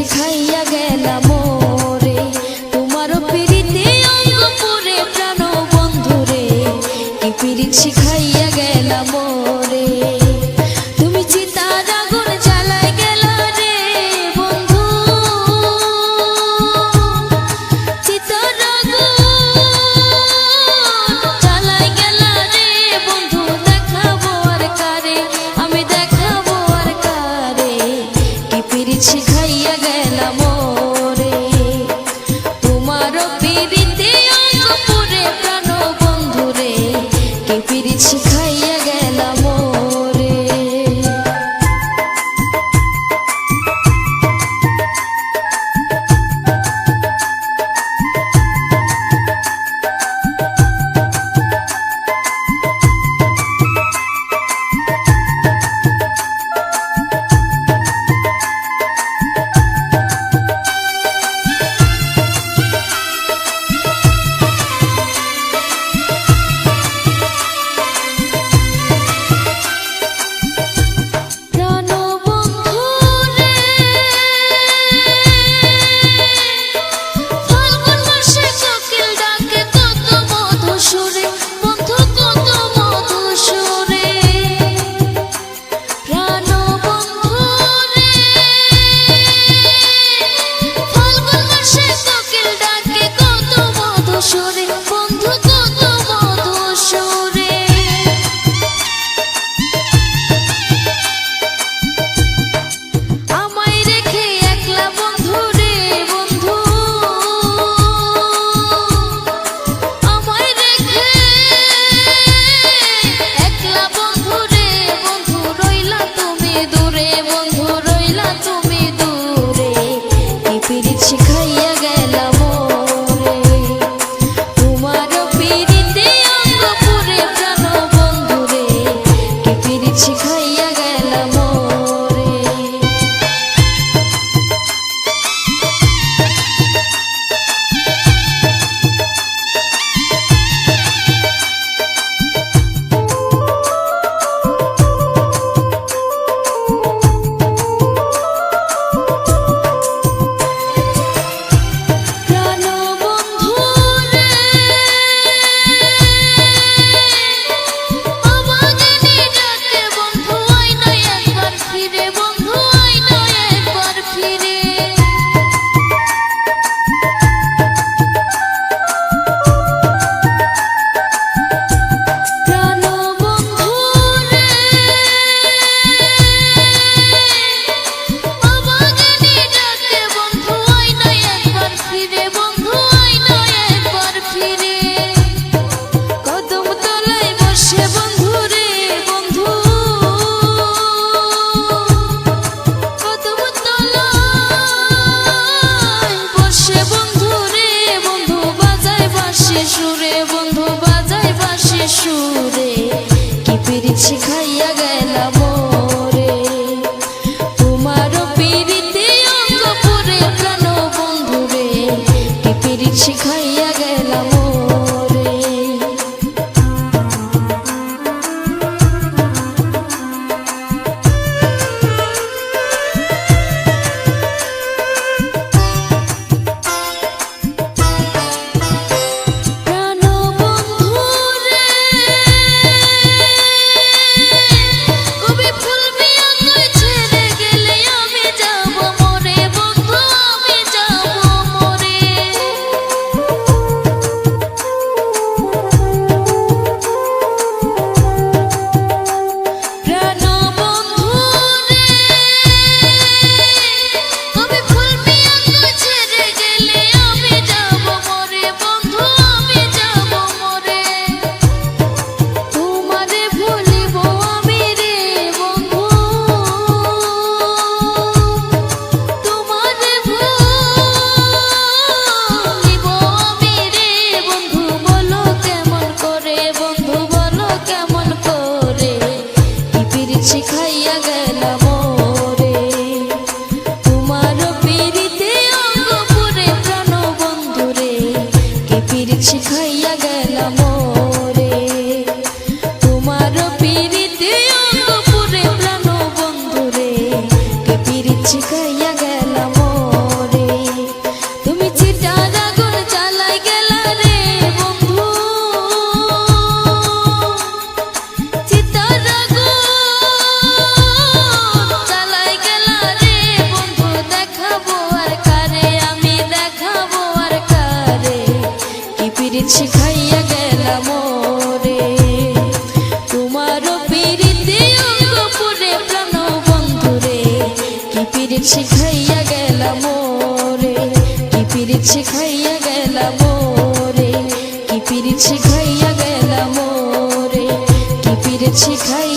শিখাইয়া গেলা মোরে তোমার পিরিতে অঙ্গ পুরে প্রাণ বন্ধুরে কি পিরিত শিখাইয়া গেলা মোরে তুমি চিতার আগুন জ্বালায় গেলা রে বন্ধু চিতার আগুন জ্বালায় গেলা রে বন্ধু দেখাবো আর কারে আমি দেখাবো আর কারে কি পিরিত শিখাইয়া গেলা মোরে তোমার পিরিতে অঙ্গ পুরে প্রাণ বন্ধুরে কি পিরিত শিখাইয়া গেলা মোরে শিখাইয়া গেলা মোরে তোমার পিরিতে অঙ্গ পুরে প্রাণ বন্ধুরে কি পিরিত শিখাইয়া গেলা মোরে সুরে বন্ধু বাজায় বাঁশি সুরে কি পিরিত শিখাইয়া গেলা মোরে তোমার পিরিতে অঙ্গ পুরে প্রাণ বন্ধুরে কি পিরিত শিখাইয়া গেলা মোরে শিখাইয়া গেলা মোরে তোমার পিরিতে অঙ্গ পুরে প্রাণ বন্ধুরে কি পিরিত শিখাইয়া গেলা মোরে তোমার পিরিতে অঙ্গ পুরে প্রাণ বন্ধুরে কি পিরিত শিখাইয়া গেলা মোরে। শিখাইয়া গেলা মোরে, কি পিরিত শিখাইয়া গেলা মোরে, কি পিরিত শিখাইয়া গেলা মোরে, কি পিরিত শিখাইয়া